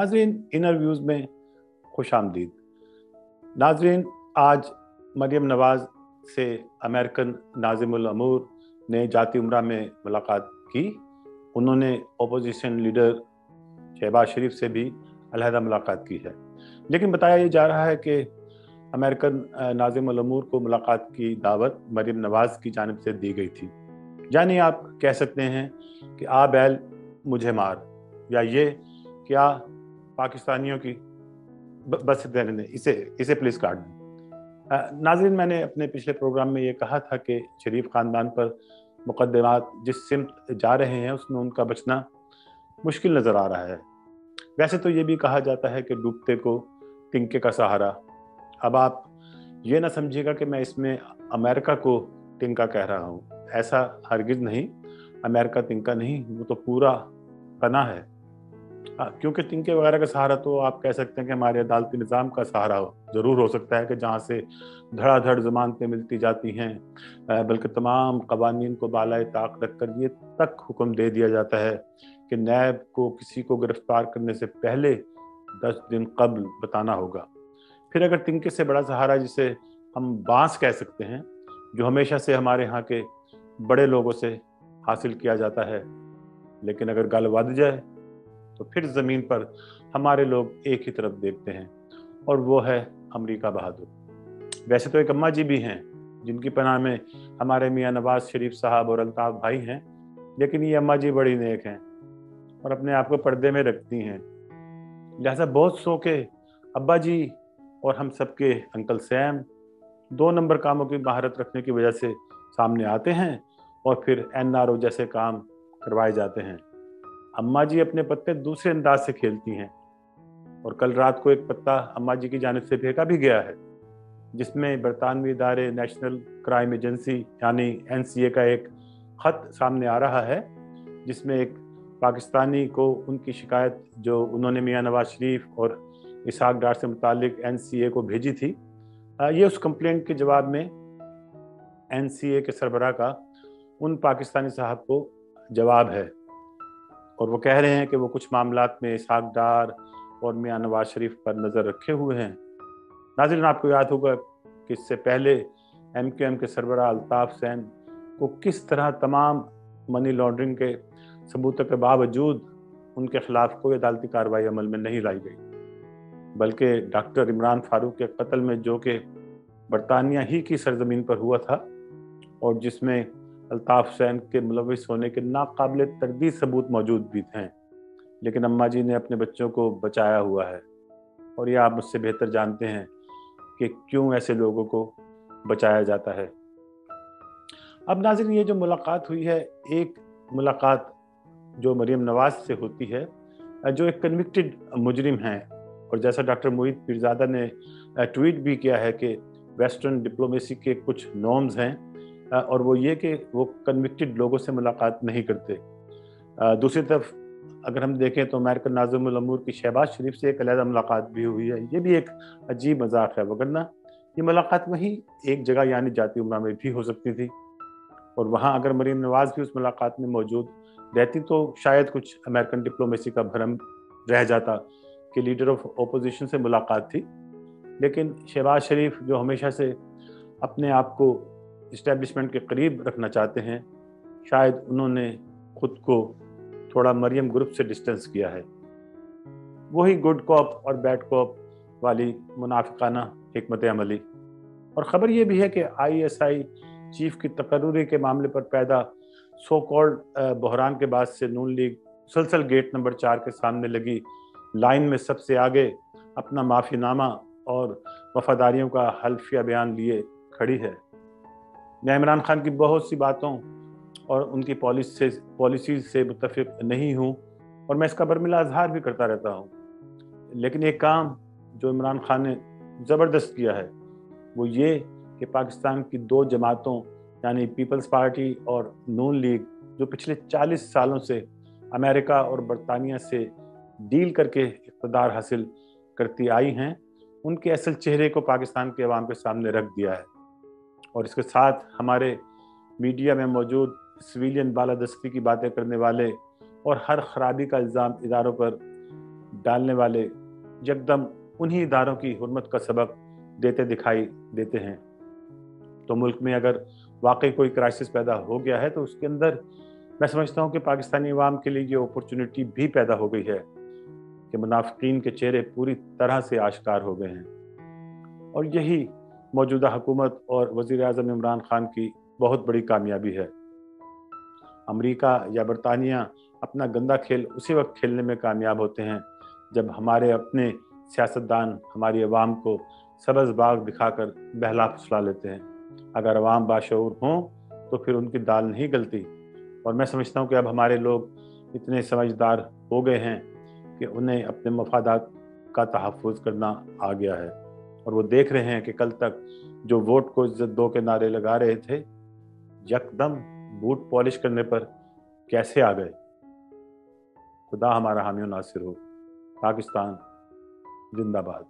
नाजरीन, inner views में खुश आमदीद। नाजरीन, आज मरियम नवाज़ से अमेरिकन नाज़िमुल अमूर ने जाती उम्रा में मुलाकात की। उन्होंने अपोजिशन लीडर शहबाज शरीफ से भी अलहदा मुलाकात की है, लेकिन बताया ये जा रहा है कि अमेरिकन नाज़िमुल अमूर को मुलाकात की दावत मरियम नवाज़ की जानिब से दी गई थी। यानी आप कह सकते हैं कि आ बैल मुझे मार, या ये क्या पाकिस्तानियों की बस देने इसे पुलिस काट दें। नाज़रीन, मैंने अपने पिछले प्रोग्राम में ये कहा था कि शरीफ ख़ानदान पर मुकदमात जिस सिमत जा रहे हैं उसमें उनका बचना मुश्किल नज़र आ रहा है। वैसे तो ये भी कहा जाता है कि डूबते को तिनके का सहारा। अब आप ये ना समझिएगा कि मैं इसमें अमेरिका को तिनका कह रहा हूँ, ऐसा हरगिज़ नहीं। अमेरिका तिनका नहीं, वो तो पूरा पना है। क्योंकि तिनके वगैरह का सहारा तो आप कह सकते हैं कि हमारे अदालती निज़ाम का सहारा ज़रूर हो सकता है कि जहाँ से धड़ाधड़ ज़मानतें मिलती जाती हैं, बल्कि तमाम कवानीन को बालाए ताक रख कर ये तक हुक्म दे दिया जाता है कि नैब को किसी को गिरफ्तार करने से पहले 10 दिन कबल बताना होगा। फिर अगर तिनके से बड़ा सहारा जिसे हम बांस कह सकते हैं, जो हमेशा से हमारे यहाँ के बड़े लोगों से हासिल किया जाता है, लेकिन अगर गल वध जाए तो फिर ज़मीन पर हमारे लोग एक ही तरफ देखते हैं, और वो है अमरीका बहादुर। वैसे तो एक अम्मा जी भी हैं जिनकी पनाह में हमारे मियाँ नवाज शरीफ साहब और अल्ताफ़ भाई हैं, लेकिन ये अम्मा जी बड़ी नेक हैं और अपने आप को पर्दे में रखती हैं। लिहाजा बहुत सौ के अब्बा जी और हम सबके अंकल सैम 2 नंबर कामों की महारत रखने की वजह से सामने आते हैं और फिर NRO जैसे काम करवाए जाते हैं। अम्मा जी अपने पत्ते दूसरे अंदाज से खेलती हैं, और कल रात को एक पत्ता अम्मा जी की जानिब से फेंका भी गया है, जिसमें बरतानवी इदारे नेशनल क्राइम एजेंसी यानी NCA का एक ख़त सामने आ रहा है, जिसमें एक पाकिस्तानी को उनकी शिकायत जो उन्होंने मियाँ नवाज शरीफ और इसहाक डार से मुतालिक NCA को भेजी थी, ये उस कंप्लेंट के जवाब में NCA के सरबराह का उन पाकिस्तानी साहब को जवाब है, और वो कह रहे हैं कि वो कुछ मामलात में इसहाक डार और मियाँ नवाज शरीफ पर नज़र रखे हुए हैं। नाज़रीन, आपको याद होगा कि इससे पहले MQM के सरबराह अल्ताफ़ सैन को किस तरह तमाम मनी लॉन्ड्रिंग के सबूतों के बावजूद उनके खिलाफ कोई अदालती कार्रवाई अमल में नहीं लाई गई, बल्कि डॉक्टर इमरान फारूक के कत्ल में, जो कि बरतानिया ही की सरजमीन पर हुआ था और जिसमें अल्ताफ़ सैन के मुलविस होने के नाकाबिल तरदीद सबूत मौजूद भी हैं, लेकिन अम्मा जी ने अपने बच्चों को बचाया हुआ है। और ये आप मुझसे बेहतर जानते हैं कि क्यों ऐसे लोगों को बचाया जाता है। अब नाज़रीन, ये जो मुलाकात हुई है, एक मुलाकात जो मरियम नवाज से होती है, जो एक कन्विक्टेड मुजरिम हैं, और जैसा डॉक्टर मोहित पीरजादा ने ट्वीट भी किया है कि वेस्टर्न डिप्लोमेसी के कुछ नॉर्म्स हैं, और वो ये कि वो कन्विक्टेड लोगों से मुलाकात नहीं करते। दूसरी तरफ अगर हम देखें तो अमेरिकन नाज़िमुल अमूर की शहबाज शरीफ से एक अलहदा मुलाकात भी हुई है। ये भी एक अजीब मजाक है, वगरना ये मुलाकात वहीं एक जगह यानी जाती उम्रा में भी हो सकती थी, और वहाँ अगर मरीम नवाज भी उस मुलाकात में मौजूद रहती तो शायद कुछ अमेरिकन डिप्लोमेसी का भरम रह जाता कि लीडर ऑफ ओपोजिशन से मुलाकात थी। लेकिन शहबाज शरीफ, जो हमेशा से अपने आप को इस्टेब्लिशमेंट के करीब रखना चाहते हैं, शायद उन्होंने खुद को थोड़ा मरियम ग्रुप से डिस्टेंस किया है। वही गुड कॉप और बैड कॉप वाली मुनाफिकाना हिकमत अमली। और ख़बर यह भी है कि ISI चीफ की तकर्रुरी के मामले पर पैदा सो कॉल्ड बहरान के बाद से नून लीग मुसलसल गेट नंबर 4 के सामने लगी लाइन में सबसे आगे अपना माफ़ीनामा और वफादारियों का हल्फिया बयान लिए खड़ी है। मैं इमरान खान की बहुत सी बातों और उनकी पॉलिसीज से मुत्तफिक नहीं हूँ, और मैं इसका बर्मिला इजहार भी करता रहता हूँ, लेकिन एक काम जो इमरान खान ने ज़बरदस्त किया है वो ये कि पाकिस्तान की 2 जमातों यानी पीपल्स पार्टी और नून लीग, जो पिछले 40 सालों से अमेरिका और बरतानिया से डील करके इक़्तिदार हासिल करती आई हैं, उनके असल चेहरे को पाकिस्तान के अवाम के सामने रख दिया है। और इसके साथ हमारे मीडिया में मौजूद सिविलियन बालादस्ती की बातें करने वाले और हर खराबी का इल्ज़ाम इदारों पर डालने वाले यकदम उन्हीं इदारों की हुर्मत का सबक देते दिखाई देते हैं। तो मुल्क में अगर वाकई कोई क्राइसिस पैदा हो गया है तो उसके अंदर मैं समझता हूँ कि पाकिस्तानी अवाम के लिए ये अपॉर्चुनिटी भी पैदा हो गई है कि मुनाफिकीन के चेहरे पूरी तरह से आश्कार हो गए हैं। और यही मौजूदा हुकूमत और वज़ीर आज़म इमरान खान की बहुत बड़ी कामयाबी है। अमेरिका या बरतानिया अपना गंदा खेल उसी वक्त खेलने में कामयाब होते हैं जब हमारे अपने सियासतदान हमारी अवाम को सब्ज़ बाग दिखाकर बहला फुसला लेते हैं। अगर अवाम बाशऊर हों तो फिर उनकी दाल नहीं गलती। और मैं समझता हूँ कि अब हमारे लोग इतने समझदार हो गए हैं कि उन्हें अपने मफादात का तहफ़्फ़ुज़ करना आ गया है। और वो देख रहे हैं कि कल तक जो वोट को इज्जत दो के नारे लगा रहे थे, यकदम बूट पॉलिश करने पर कैसे आ गए। खुदा हमारा हामी और नासिर हो। पाकिस्तान जिंदाबाद।